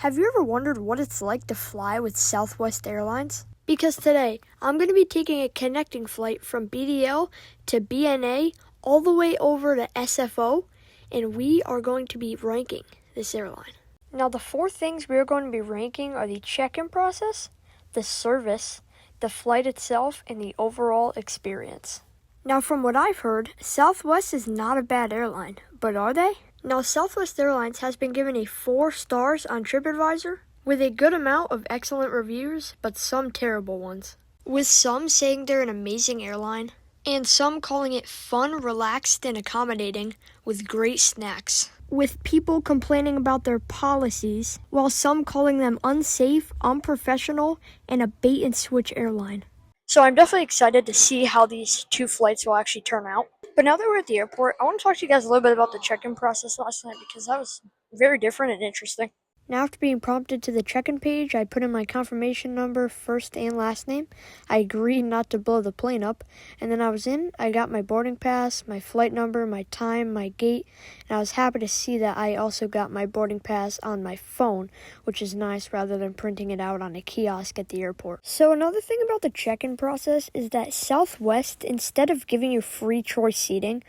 Have you ever wondered what it's like to fly with Southwest Airlines? Because today, I'm going to be taking a connecting flight from BDL to BNA all the way over to SFO, and we are going to be ranking this airline. Now, the four things we are going to be ranking are the check-in process, the service, the flight itself, and the overall experience. Now, from what I've heard, Southwest is not a bad airline, but are they? Now, Southwest Airlines has been given a 4 stars on TripAdvisor, with a good amount of excellent reviews, but some terrible ones. With some saying they're an amazing airline, and some calling it fun, relaxed, and accommodating, with great snacks. With people complaining about their policies, while some calling them unsafe, unprofessional, and a bait-and-switch airline. So I'm definitely excited to see how these 2 flights will actually turn out. But now that we're at the airport, I want to talk to you guys a little bit about the check-in process last night because that was very different and interesting. Now, after being prompted to the check-in page, I put in my confirmation number, first and last name. I agreed not to blow the plane up, and then I was in. I got my boarding pass, my flight number, my time, my gate, and I was happy to see that I also got my boarding pass on my phone, which is nice rather than printing it out on a kiosk at the airport. So another thing about the check-in process is that Southwest, instead of giving you free choice seating,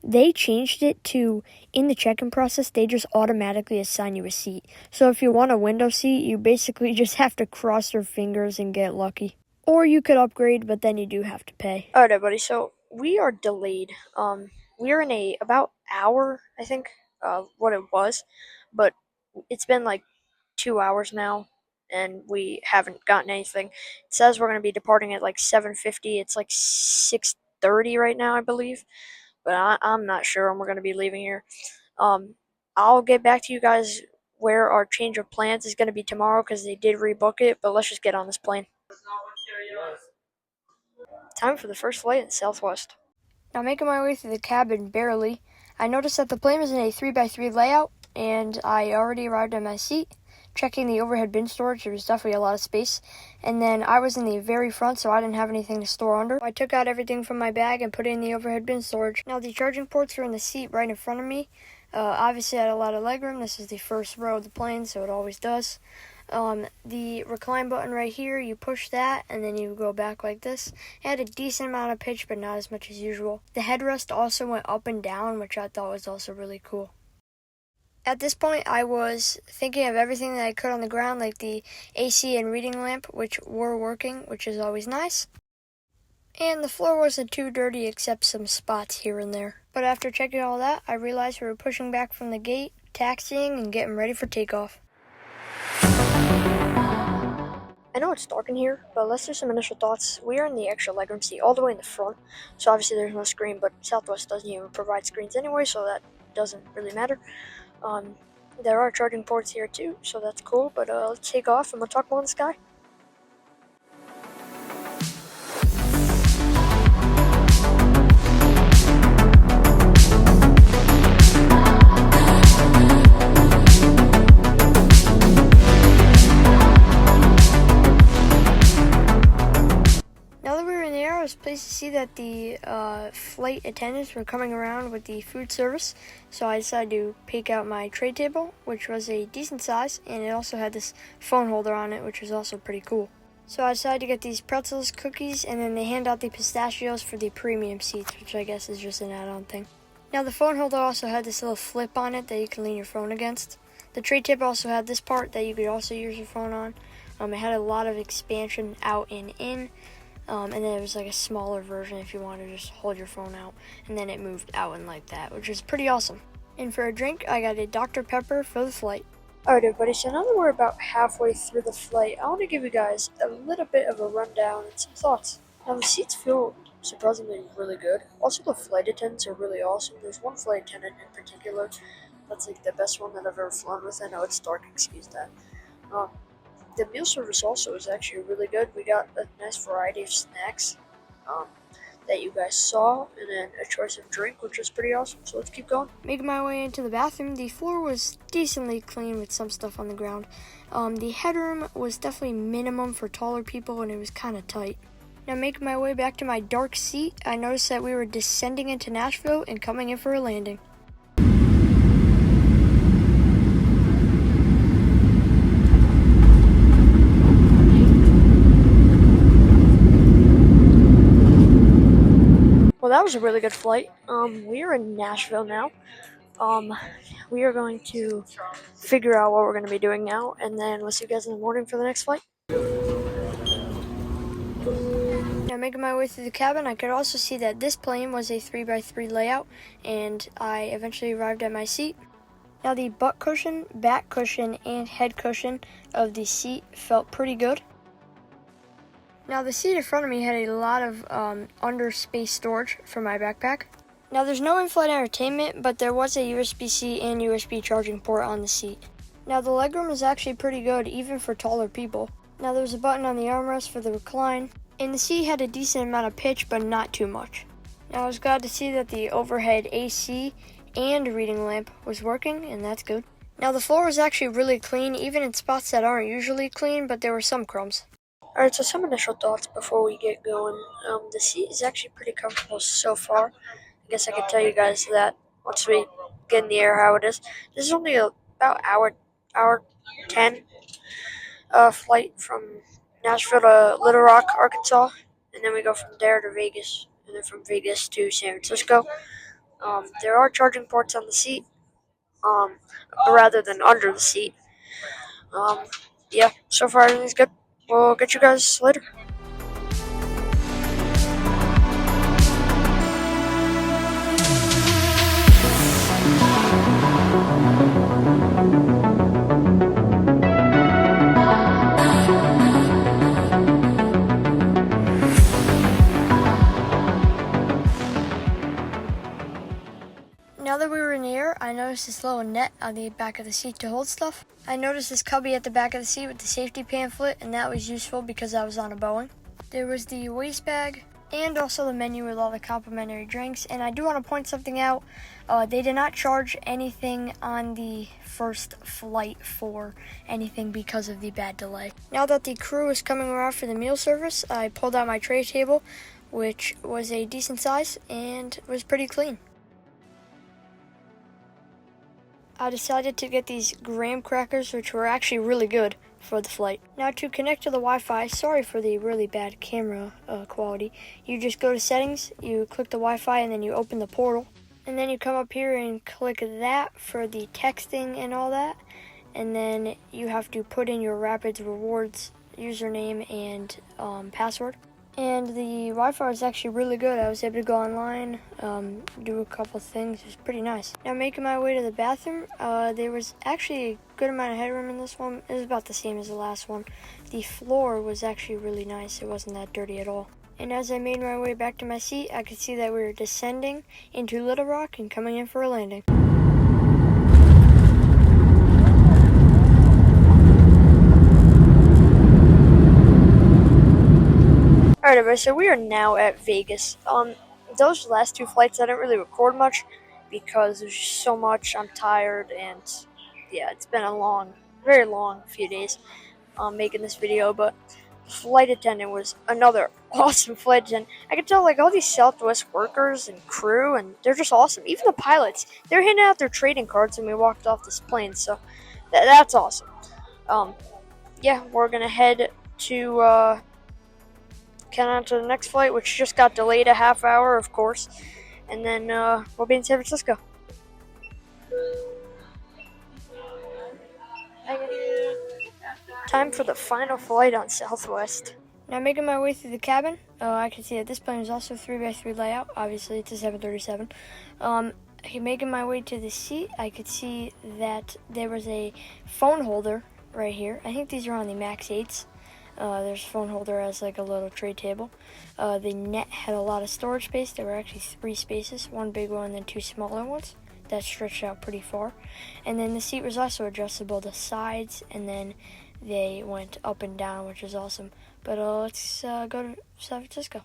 they changed it to, in the check-in process, they just automatically assign you a seat. So if you want a window seat, you basically just have to cross your fingers and get lucky. Or you could upgrade, but then you do have to pay. Alright, everybody, so we are delayed. We are in about hour, I think, what it was. But it's been like 2 hours now, and we haven't gotten anything. It says we're going to be departing at like 7:50. It's like 6:30 right now, I believe. But I'm not sure when we're going to be leaving here. I'll get back to you guys where our change of plans is going to be tomorrow because they did rebook it, but let's just get on this plane. Time for the first flight in Southwest. Now, making my way through the cabin barely, I noticed that the plane was in a 3x3 layout, and I already arrived at my seat. Checking the overhead bin storage, there was definitely a lot of space. And then I was in the very front, so I didn't have anything to store under. I took out everything from my bag and put it in the overhead bin storage. Now, the charging ports are in the seat right in front of me. Obviously, I had a lot of legroom. This is the first row of the plane, so it always does. The recline button right here, you push that, and then you go back like this. It had a decent amount of pitch, but not as much as usual. The headrest also went up and down, which I thought was also really cool. At this point, I was thinking of everything that I could on the ground, like the AC and reading lamp, which were working, which is always nice. And the floor wasn't too dirty except some spots here and there. But after checking all that, I realized we were pushing back from the gate, taxiing, and getting ready for takeoff. I know it's dark in here, but let's do some initial thoughts. We are in the extra legroom seat all the way in the front, so obviously there's no screen, but Southwest doesn't even provide screens anyway, so that doesn't really matter. There are charging ports here too, so that's cool, but let's take off and we'll talk more in the sky. Now that we were in the air, I was pleased to see that the flight attendants were coming around with the food service, so I decided to pick out my tray table, which was a decent size, and it also had this phone holder on it, which was also pretty cool. So I decided to get these pretzels, cookies, and then they hand out the pistachios for the premium seats, which I guess is just an add-on thing. Now the phone holder also had this little flip on it that you can lean your phone against. The tray table also had this part that you could also use your phone on. It had a lot of expansion out and in. And then it was like a smaller version if you wanted to just hold your phone out, and then it moved out and like that, which is pretty awesome. And for a drink, I got a Dr. Pepper for the flight. Alright everybody, so now that we're about halfway through the flight, I want to give you guys a little bit of a rundown and some thoughts. Now the seats feel surprisingly really good. Also the flight attendants are really awesome. There's one flight attendant in particular that's like the best one that I've ever flown with. I know it's dark, excuse that. The meal service also is actually really good. We got a nice variety of snacks that you guys saw, and then a choice of drink, which was pretty awesome. So let's keep going. Making my way into the bathroom, the floor was decently clean with some stuff on the ground. The headroom was definitely minimum for taller people, and it was kind of tight. Now making my way back to my dark seat, I noticed that we were descending into Nashville and coming in for a landing. that was a really good flight. We are in Nashville now. We are going to figure out what we're going to be doing now, and then we'll see you guys in the morning for the next flight. Now, making my way through the cabin, I could also see that this plane was a 3x3 layout, and I eventually arrived at my seat. Now, the butt cushion, back cushion, and head cushion of the seat felt pretty good. Now, the seat in front of me had a lot of under space storage for my backpack. Now, there's no in-flight entertainment, but there was a USB-C and USB charging port on the seat. Now, the legroom is actually pretty good, even for taller people. Now, there's a button on the armrest for the recline, and the seat had a decent amount of pitch, but not too much. Now, I was glad to see that the overhead AC and reading lamp was working, and that's good. Now, the floor was actually really clean, even in spots that aren't usually clean, but there were some crumbs. Alright, so some initial thoughts before we get going. The seat is actually pretty comfortable so far. I guess I could tell you guys that once we get in the air how it is. This is only about hour 10 flight from Nashville to Little Rock, Arkansas, and then we go from there to Vegas, and then from Vegas to San Francisco. There are charging ports on the seat, rather than under the seat. Yeah, so far everything's good. We'll get you guys later. Now that we were in the air, I noticed this little net on the back of the seat to hold stuff. I noticed this cubby at the back of the seat with the safety pamphlet, and that was useful because I was on a Boeing. There was the waist bag, and also the menu with all the complimentary drinks. And I do want to point something out. They did not charge anything on the first flight for anything because of the bad delay. Now that the crew is coming around for the meal service, I pulled out my tray table, which was a decent size and was pretty clean. I decided to get these graham crackers, which were actually really good for the flight. Now, to connect to the Wi-Fi, sorry for the really bad camera quality, you just go to settings, you click the Wi-Fi, and then you open the portal. And then you come up here and click that for the texting and all that. And then you have to put in your Rapids Rewards username and password. And the Wi-Fi is actually really good. I was able to go online, do a couple things. It was pretty nice. Now, making my way to the bathroom, there was actually a good amount of headroom in this one. It was about the same as the last one. The floor was actually really nice. It wasn't that dirty at all. And as I made my way back to my seat, I could see that we were descending into Little Rock and coming in for a landing. Alright, everybody, so we are now at Vegas. Those last two flights, I didn't really record much because there's just so much. I'm tired, and yeah, it's been a very long few days making this video, but the flight attendant was another awesome flight attendant. I could tell, like, all these Southwest workers and crew, and they're just awesome. Even the pilots, they're handing out their trading cards when we walked off this plane, so that's awesome. Yeah, we're going to head to... count on to the next flight, which just got delayed a half hour, of course, and then we'll be in San Francisco. Time for the final flight on Southwest. Now, making my way through the cabin, I can see that this plane is also a 3x3 layout. Obviously, it's a 737. Making my way to the seat, I could see that there was a phone holder right here. I think these are on the Max 8s. There's a phone holder as like a little tray table. The net had a lot of storage space. There were actually 3 spaces, one big one and then 2 smaller ones that stretched out pretty far. And then the seat was also adjustable to sides, and then they went up and down, which is awesome. But let's go to San Francisco.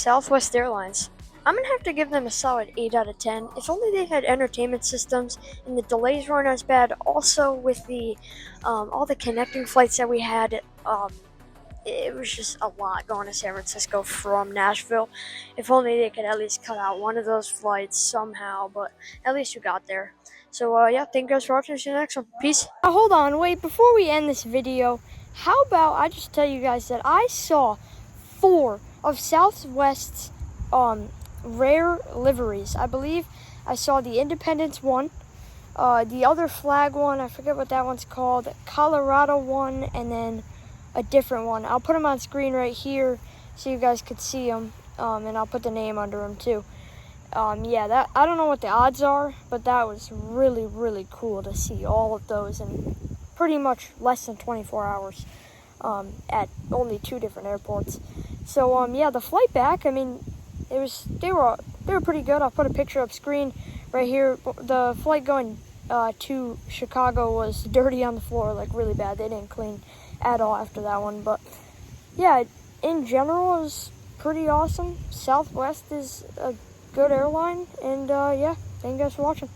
Southwest Airlines. I'm gonna have to give them a solid 8 out of 10. If only they had entertainment systems and the delays weren't as bad. Also, with the all the connecting flights that we had, it was just a lot going to San Francisco from Nashville. If only they could at least cut out one of those flights somehow, but at least we got there. So, yeah, thank you guys for watching. See you next one. Peace. Hold on, wait, before we end this video, how about I just tell you guys that I saw 4 of Southwest's rare liveries. I believe I saw the Independence one, the other flag one, I forget what that one's called, Colorado one, and then a different one. I'll put them on screen right here so you guys could see them, and I'll put the name under them too. Yeah, that I don't know what the odds are, but that was really, really cool to see all of those in pretty much less than 24 hours at only 2 different airports. So yeah, the flight back, I mean, they were pretty good. I'll put a picture up screen right here. The flight going to Chicago was dirty on the floor, like really bad. They didn't clean at all after that one. But yeah, in general, it was pretty awesome. Southwest is a good airline, and yeah, thank you guys for watching.